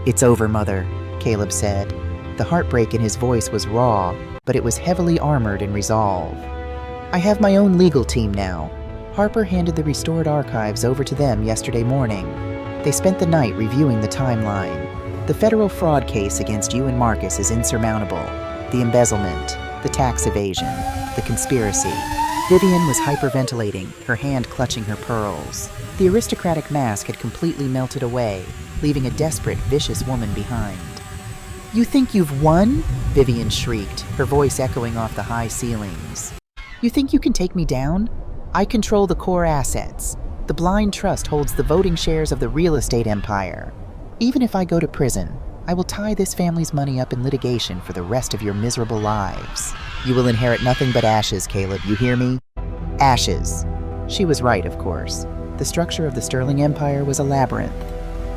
"It's over, Mother," Caleb said. The heartbreak in his voice was raw, but it was heavily armored in resolve. "I have my own legal team now." Harper handed the restored archives over to them yesterday morning. They spent the night reviewing the timeline. "The federal fraud case against you and Marcus is insurmountable. The embezzlement, the tax evasion, the conspiracy." Vivian was hyperventilating, her hand clutching her pearls. The aristocratic mask had completely melted away, leaving a desperate, vicious woman behind. "You think you've won?" Vivian shrieked, her voice echoing off the high ceilings. "You think you can take me down? I control the core assets. The blind trust holds the voting shares of the real estate empire. Even if I go to prison, I will tie this family's money up in litigation for the rest of your miserable lives. You will inherit nothing but ashes, Caleb, you hear me? Ashes. She was right, of course. The structure of the Sterling Empire was a labyrinth.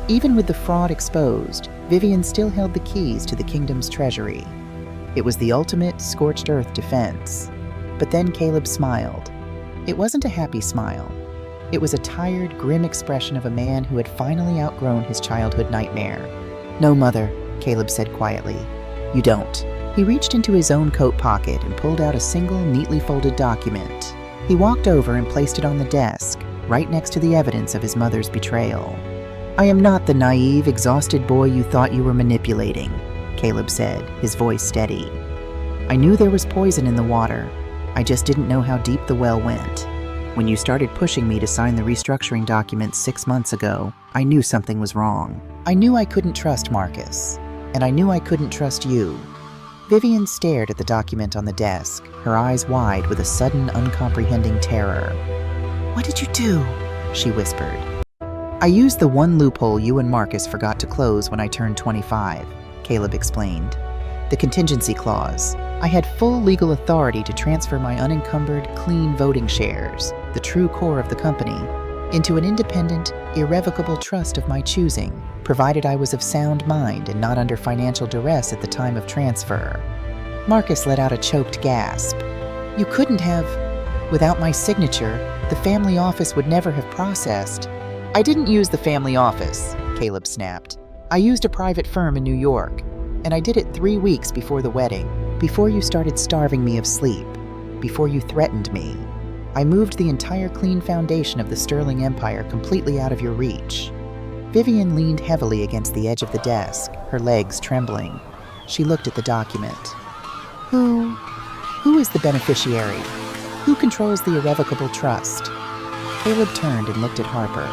Even with the fraud exposed, Vivian still held the keys to the kingdom's treasury. It was the ultimate scorched earth defense. But then Caleb smiled. It wasn't a happy smile. It was a tired, grim expression of a man who had finally outgrown his childhood nightmare. No, Mother, Caleb said quietly. You don't. He reached into his own coat pocket and pulled out a single, neatly folded document. He walked over and placed it on the desk, right next to the evidence of his mother's betrayal. I am not the naive, exhausted boy you thought you were manipulating, Caleb said, his voice steady. I knew there was poison in the water. I just didn't know how deep the well went. When you started pushing me to sign the restructuring documents 6 months ago, I knew something was wrong. I knew I couldn't trust Marcus, and I knew I couldn't trust you. Vivian stared at the document on the desk, her eyes wide with a sudden, uncomprehending terror. What did you do? She whispered. I used the one loophole you and Marcus forgot to close when I turned 25, Caleb explained. The contingency clause. I had full legal authority to transfer my unencumbered, clean voting shares, the true core of the company, into an independent, irrevocable trust of my choosing, provided I was of sound mind and not under financial duress at the time of transfer. Marcus let out a choked gasp. You couldn't have. Without my signature, the family office would never have processed. I didn't use the family office, Caleb snapped. I used a private firm in New York, and I did it 3 weeks before the wedding, before you started starving me of sleep, before you threatened me. I moved the entire clean foundation of the Sterling Empire completely out of your reach. Vivian leaned heavily against the edge of the desk, her legs trembling. She looked at the document. Who is the beneficiary? Who controls the irrevocable trust? Caleb turned and looked at Harper.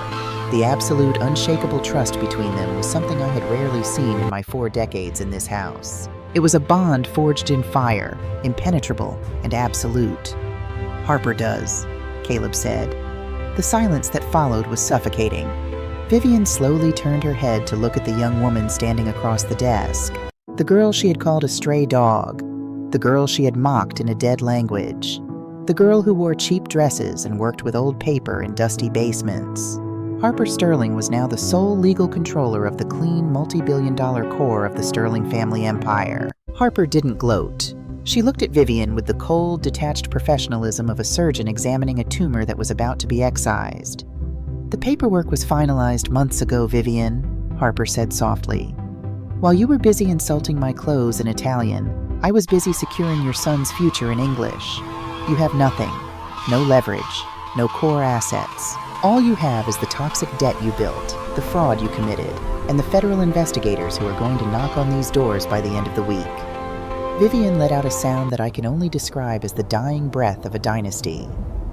The absolute, unshakable trust between them was something I had rarely seen in my 4 decades in this house. It was a bond forged in fire, impenetrable and absolute. Harper does, Caleb said. The silence that followed was suffocating. Vivian slowly turned her head to look at the young woman standing across the desk. The girl she had called a stray dog. The girl she had mocked in a dead language. The girl who wore cheap dresses and worked with old paper in dusty basements. Harper Sterling was now the sole legal controller of the clean, multi-billion-dollar core of the Sterling family empire. Harper didn't gloat. She looked at Vivian with the cold, detached professionalism of a surgeon examining a tumor that was about to be excised. The paperwork was finalized months ago, Vivian, Harper said softly. While you were busy insulting my clothes in Italian, I was busy securing your son's future in English. You have nothing. No leverage. No core assets. All you have is the toxic debt you built, the fraud you committed, and the federal investigators who are going to knock on these doors by the end of the week. Vivian let out a sound that I can only describe as the dying breath of a dynasty.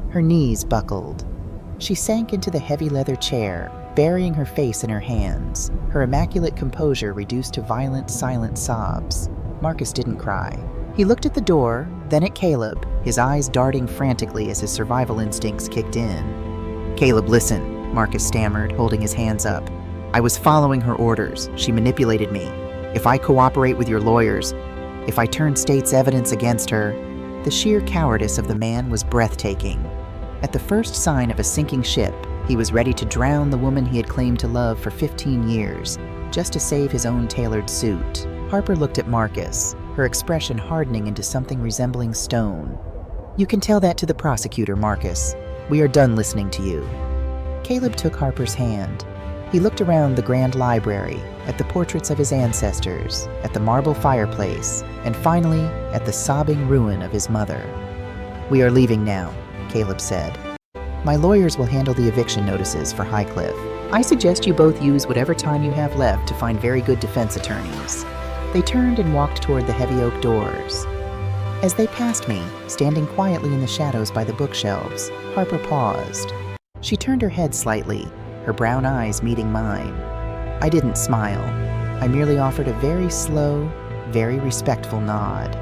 Her knees buckled. She sank into the heavy leather chair, burying her face in her hands, her immaculate composure reduced to violent, silent sobs. Marcus didn't cry. He looked at the door, then at Caleb, his eyes darting frantically as his survival instincts kicked in. Caleb, listen, Marcus stammered, holding his hands up. I was following her orders. She manipulated me. If I cooperate with your lawyers, if I turn state's evidence against her, the sheer cowardice of the man was breathtaking. At the first sign of a sinking ship, he was ready to drown the woman he had claimed to love for 15 years, just to save his own tailored suit. Harper looked at Marcus, her expression hardening into something resembling stone. You can tell that to the prosecutor, Marcus. We are done listening to you. Caleb took Harper's hand. He looked around the grand library, at the portraits of his ancestors, at the marble fireplace, and finally, at the sobbing ruin of his mother. We are leaving now, Caleb said. My lawyers will handle the eviction notices for Highcliffe. I suggest you both use whatever time you have left to find very good defense attorneys. They turned and walked toward the heavy oak doors. As they passed me, standing quietly in the shadows by the bookshelves, Harper paused. She turned her head slightly, her brown eyes meeting mine. I didn't smile. I merely offered a very slow, very respectful nod.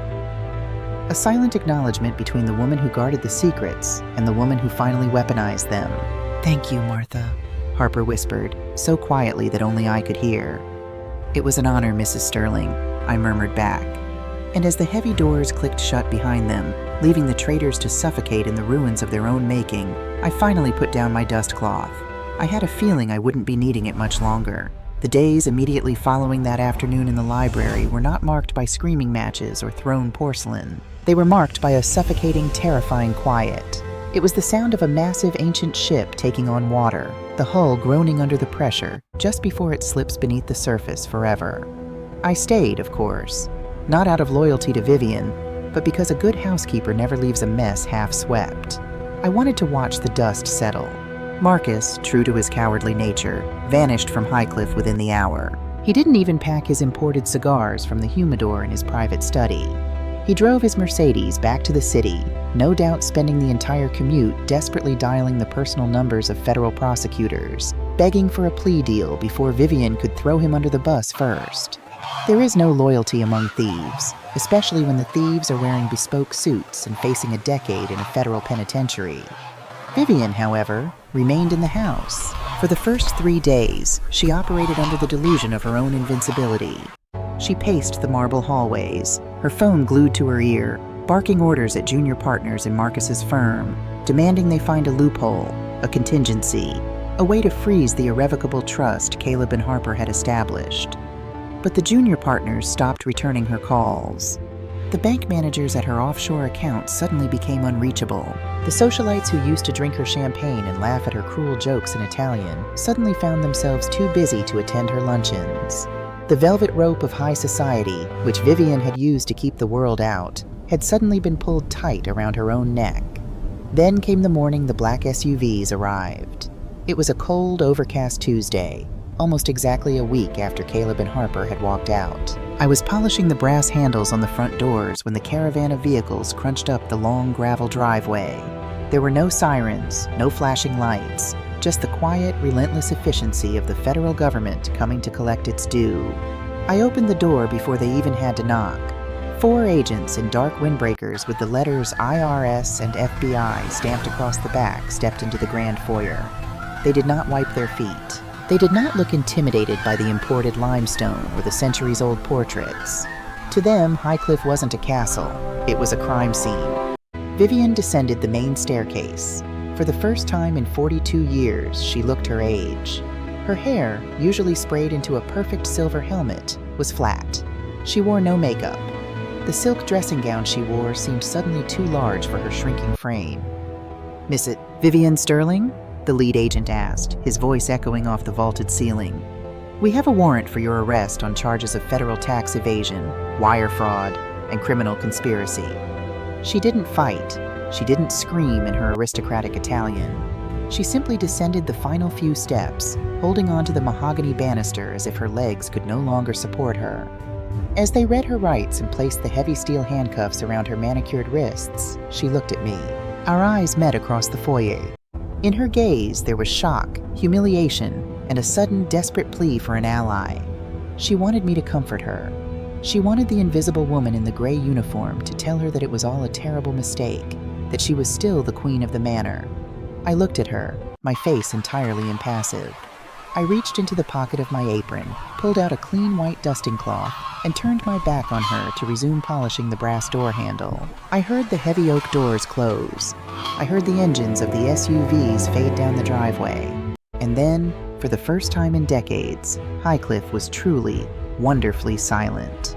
A silent acknowledgement between the woman who guarded the secrets and the woman who finally weaponized them. "Thank you, Martha," Harper whispered, so quietly that only I could hear. "It was an honor, Mrs. Sterling," I murmured back. And as the heavy doors clicked shut behind them, leaving the traitors to suffocate in the ruins of their own making, I finally put down my dust cloth. I had a feeling I wouldn't be needing it much longer. The days immediately following that afternoon in the library were not marked by screaming matches or thrown porcelain. They were marked by a suffocating, terrifying quiet. It was the sound of a massive ancient ship taking on water, the hull groaning under the pressure just before it slips beneath the surface forever. I stayed, of course, not out of loyalty to Vivian, but because a good housekeeper never leaves a mess half swept. I wanted to watch the dust settle. Marcus, true to his cowardly nature, vanished from Highcliffe within the hour. He didn't even pack his imported cigars from the humidor in his private study. He drove his Mercedes back to the city, no doubt spending the entire commute desperately dialing the personal numbers of federal prosecutors, begging for a plea deal before Vivian could throw him under the bus first. There is no loyalty among thieves, especially when the thieves are wearing bespoke suits and facing a decade in a federal penitentiary. Vivian, however, remained in the house. For the first 3 days, she operated under the delusion of her own invincibility. She paced the marble hallways, her phone glued to her ear, barking orders at junior partners in Marcus's firm, demanding they find a loophole, a contingency, a way to freeze the irrevocable trust Caleb and Harper had established. But the junior partners stopped returning her calls. The bank managers at her offshore accounts suddenly became unreachable. The socialites who used to drink her champagne and laugh at her cruel jokes in Italian suddenly found themselves too busy to attend her luncheons. The velvet rope of high society, which Vivian had used to keep the world out, had suddenly been pulled tight around her own neck. Then came the morning the black SUVs arrived. It was a cold, overcast Tuesday, almost exactly a week after Caleb and Harper had walked out. I was polishing the brass handles on the front doors when the caravan of vehicles crunched up the long gravel driveway. There were no sirens, no flashing lights, just the quiet, relentless efficiency of the federal government coming to collect its due. I opened the door before they even had to knock. 4 agents in dark windbreakers with the letters IRS and FBI stamped across the back stepped into the grand foyer. They did not wipe their feet. They did not look intimidated by the imported limestone or the centuries-old portraits. To them, Highcliffe wasn't a castle. It was a crime scene. Vivian descended the main staircase. For the first time in 42 years, she looked her age. Her hair, usually sprayed into a perfect silver helmet, was flat. She wore no makeup. The silk dressing gown she wore seemed suddenly too large for her shrinking frame. "Miss Vivian Sterling?" the lead agent asked, his voice echoing off the vaulted ceiling. "We have a warrant for your arrest on charges of federal tax evasion, wire fraud, and criminal conspiracy." She didn't fight. She didn't scream in her aristocratic Italian. She simply descended the final few steps, holding onto the mahogany banister as if her legs could no longer support her. As they read her rights and placed the heavy steel handcuffs around her manicured wrists, she looked at me. Our eyes met across the foyer. In her gaze, there was shock, humiliation, and a sudden, desperate plea for an ally. She wanted me to comfort her. She wanted the invisible woman in the gray uniform to tell her that it was all a terrible mistake, that she was still the queen of the manor. I looked at her, my face entirely impassive. I reached into the pocket of my apron, pulled out a clean white dusting cloth, and turned my back on her to resume polishing the brass door handle. I heard the heavy oak doors close. I heard the engines of the SUVs fade down the driveway. And then, for the first time in decades, Highcliffe was truly, wonderfully silent.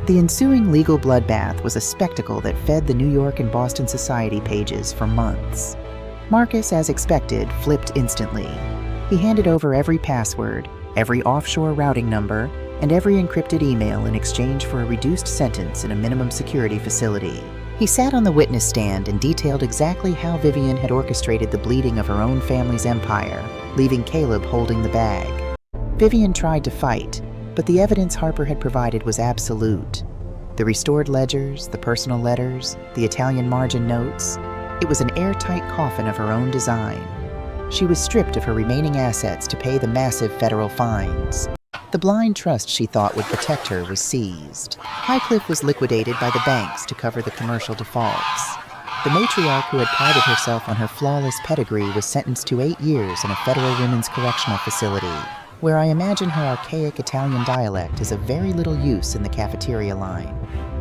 The ensuing legal bloodbath was a spectacle that fed the New York and Boston society pages for months. Marcus, as expected, flipped instantly. He handed over every password, every offshore routing number, and every encrypted email in exchange for a reduced sentence in a minimum security facility. He sat on the witness stand and detailed exactly how Vivian had orchestrated the bleeding of her own family's empire, leaving Caleb holding the bag. Vivian tried to fight, but the evidence Harper had provided was absolute. The restored ledgers, the personal letters, the Italian margin notes. It was an airtight coffin of her own design. She was stripped of her remaining assets to pay the massive federal fines. The blind trust she thought would protect her was seized. Highcliffe was liquidated by the banks to cover the commercial defaults. The matriarch who had prided herself on her flawless pedigree was sentenced to 8 years in a federal women's correctional facility, where I imagine her archaic Italian dialect is of very little use in the cafeteria line.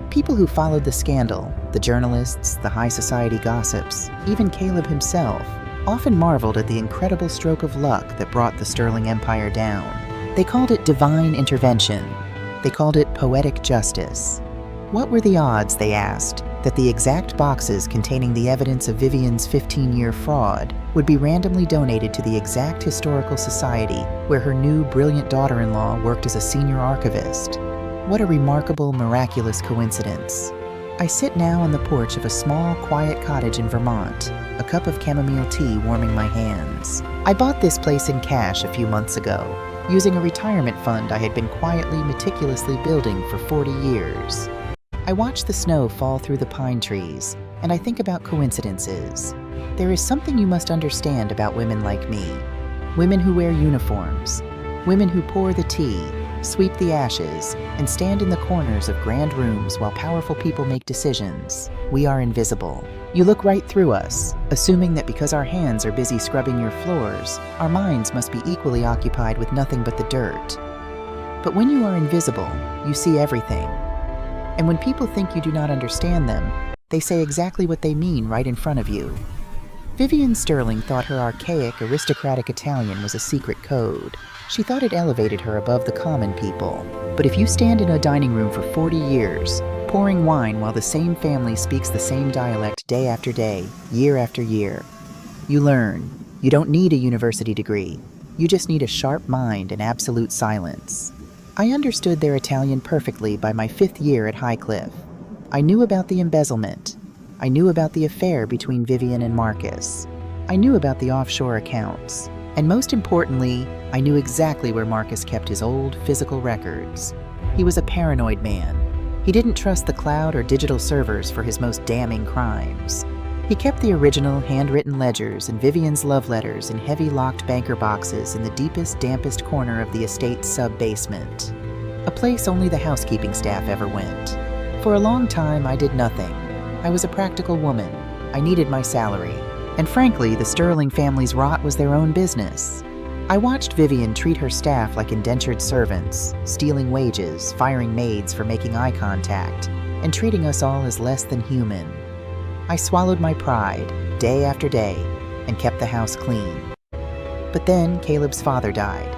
People who followed the scandal, the journalists, the high society gossips, even Caleb himself, often marveled at the incredible stroke of luck that brought the Sterling Empire down. They called it divine intervention. They called it poetic justice. What were the odds, they asked, that the exact boxes containing the evidence of Vivian's 15-year fraud would be randomly donated to the exact historical society where her new, brilliant daughter-in-law worked as a senior archivist? What a remarkable, miraculous coincidence. I sit now on the porch of a small, quiet cottage in Vermont, a cup of chamomile tea warming my hands. I bought this place in cash a few months ago, using a retirement fund I had been quietly, meticulously building for 40 years. I watch the snow fall through the pine trees, and I think about coincidences. There is something you must understand about women like me. Women who wear uniforms. Women who pour the tea, sweep the ashes, and stand in the corners of grand rooms while powerful people make decisions. We are invisible. You look right through us, assuming that because our hands are busy scrubbing your floors, our minds must be equally occupied with nothing but the dirt. But when you are invisible, you see everything. And when people think you do not understand them, they say exactly what they mean right in front of you. Vivian Sterling thought her archaic, aristocratic Italian was a secret code. She thought it elevated her above the common people. But if you stand in a dining room for 40 years, pouring wine while the same family speaks the same dialect day after day, year after year, you learn. You don't need a university degree. You just need a sharp mind and absolute silence. I understood their Italian perfectly by my 5th year at Highcliffe. I knew about the embezzlement. I knew about the affair between Vivian and Marcus. I knew about the offshore accounts. And most importantly, I knew exactly where Marcus kept his old physical records. He was a paranoid man. He didn't trust the cloud or digital servers for his most damning crimes. He kept the original handwritten ledgers and Vivian's love letters in heavy locked banker boxes in the deepest, dampest corner of the estate's sub-basement, a place only the housekeeping staff ever went. For a long time, I did nothing. I was a practical woman. I needed my salary. And frankly, the Sterling family's rot was their own business. I watched Vivian treat her staff like indentured servants, stealing wages, firing maids for making eye contact, and treating us all as less than human. I swallowed my pride, day after day, and kept the house clean. But then Caleb's father died,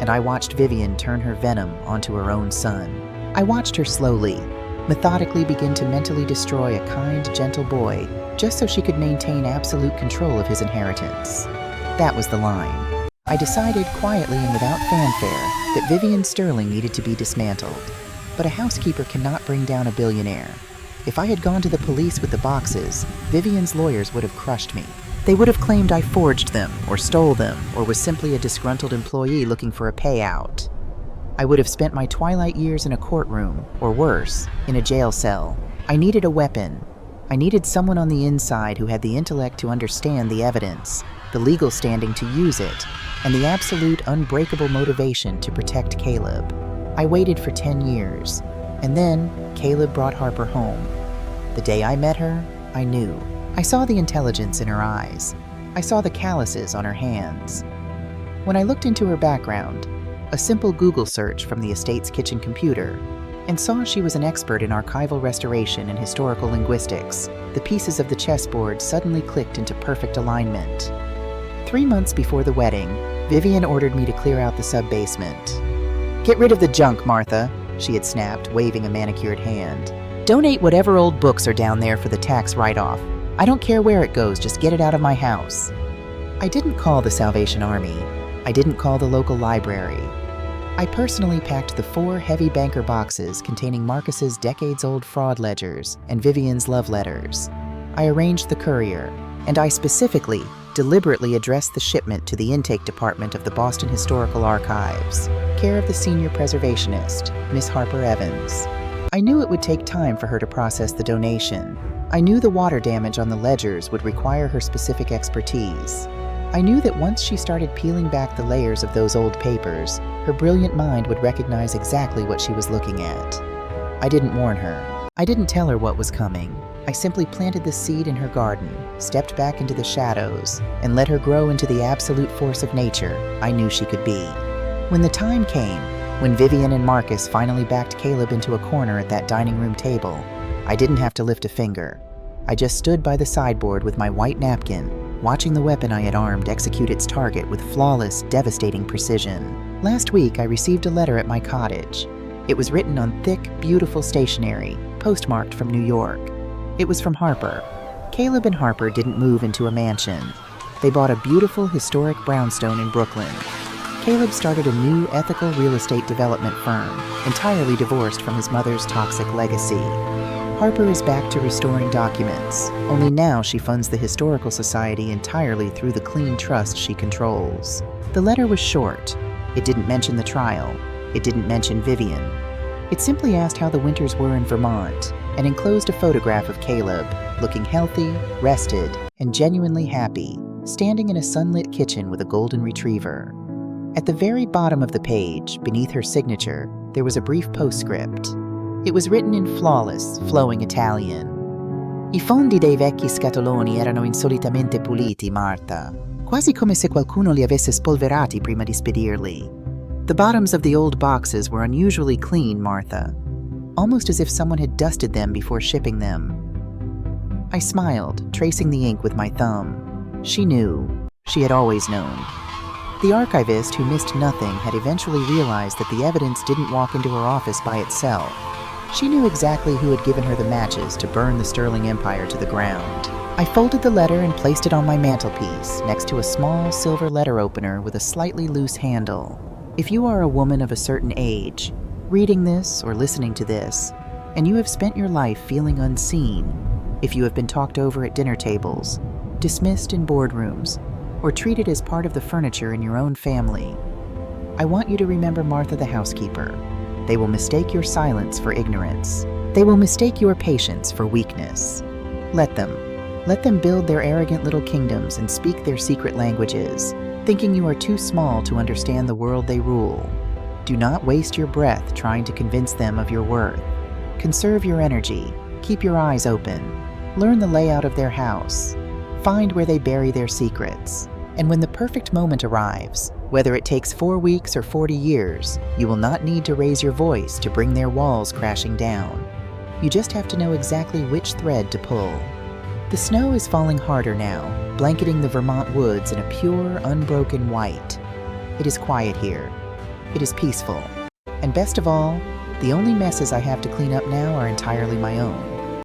and I watched Vivian turn her venom onto her own son. I watched her slowly, methodically begin to mentally destroy a kind, gentle boy just so she could maintain absolute control of his inheritance. That was the line. I decided quietly and without fanfare that Vivian Sterling needed to be dismantled. But a housekeeper cannot bring down a billionaire. If I had gone to the police with the boxes, Vivian's lawyers would have crushed me. They would have claimed I forged them, or stole them, or was simply a disgruntled employee looking for a payout. I would have spent my twilight years in a courtroom, or worse, in a jail cell. I needed a weapon. I needed someone on the inside who had the intellect to understand the evidence, the legal standing to use it, and the absolute unbreakable motivation to protect Caleb. I waited for 10 years, and then Caleb brought Harper home. The day I met her, I knew. I saw the intelligence in her eyes. I saw the calluses on her hands. When I looked into her background, a simple Google search from the estate's kitchen computer, and saw she was an expert in archival restoration and historical linguistics, the pieces of the chessboard suddenly clicked into perfect alignment. 3 months before the wedding, Vivian ordered me to clear out the sub-basement. "Get rid of the junk, Martha," she had snapped, waving a manicured hand. "Donate whatever old books are down there for the tax write-off. I don't care where it goes, just get it out of my house." I didn't call the Salvation Army. I didn't call the local library. I personally packed the 4 heavy banker boxes containing Marcus's decades-old fraud ledgers and Vivian's love letters. I arranged the courier, and I specifically, deliberately addressed the shipment to the intake department of the Boston Historical Archives, care of the senior preservationist, Miss Harper Evans. I knew it would take time for her to process the donation. I knew the water damage on the ledgers would require her specific expertise. I knew that once she started peeling back the layers of those old papers, her brilliant mind would recognize exactly what she was looking at. I didn't warn her. I didn't tell her what was coming. I simply planted the seed in her garden, stepped back into the shadows, and let her grow into the absolute force of nature I knew she could be. When the time came, when Vivian and Marcus finally backed Caleb into a corner at that dining room table, I didn't have to lift a finger. I just stood by the sideboard with my white napkin, watching the weapon I had armed execute its target with flawless, devastating precision. Last week, I received a letter at my cottage. It was written on thick, beautiful stationery, postmarked from New York. It was from Harper. Caleb and Harper didn't move into a mansion. They bought a beautiful, historic brownstone in Brooklyn. Caleb started a new, ethical real estate development firm, entirely divorced from his mother's toxic legacy. Harper is back to restoring documents, only now she funds the Historical Society entirely through the clean trust she controls. The letter was short. It didn't mention the trial. It didn't mention Vivian. It simply asked how the winters were in Vermont and enclosed a photograph of Caleb, looking healthy, rested, and genuinely happy, standing in a sunlit kitchen with a golden retriever. At the very bottom of the page, beneath her signature, there was a brief postscript. It was written in flawless, flowing Italian. I fondi dei vecchi scatoloni erano insolitamente puliti, Martha, quasi come se qualcuno li avesse spolverati prima di spedirli. The bottoms of the old boxes were unusually clean, Martha, almost as if someone had dusted them before shipping them. I smiled, tracing the ink with my thumb. She knew. She had always known. The archivist who missed nothing had eventually realized that the evidence didn't walk into her office by itself. She knew exactly who had given her the matches to burn the Sterling Empire to the ground. I folded the letter and placed it on my mantelpiece next to a small silver letter opener with a slightly loose handle. If you are a woman of a certain age, reading this or listening to this, and you have spent your life feeling unseen, if you have been talked over at dinner tables, dismissed in boardrooms, or treated as part of the furniture in your own family, I want you to remember Martha the housekeeper. They will mistake your silence for ignorance. They will mistake your patience for weakness. Let them. Let them build their arrogant little kingdoms and speak their secret languages, thinking you are too small to understand the world they rule. Do not waste your breath trying to convince them of your worth. Conserve your energy. Keep your eyes open. Learn the layout of their house. Find where they bury their secrets. And when the perfect moment arrives, whether it takes 4 weeks or 40 years, you will not need to raise your voice to bring their walls crashing down. You just have to know exactly which thread to pull. The snow is falling harder now, blanketing the Vermont woods in a pure, unbroken white. It is quiet here. It is peaceful. And best of all, the only messes I have to clean up now are entirely my own.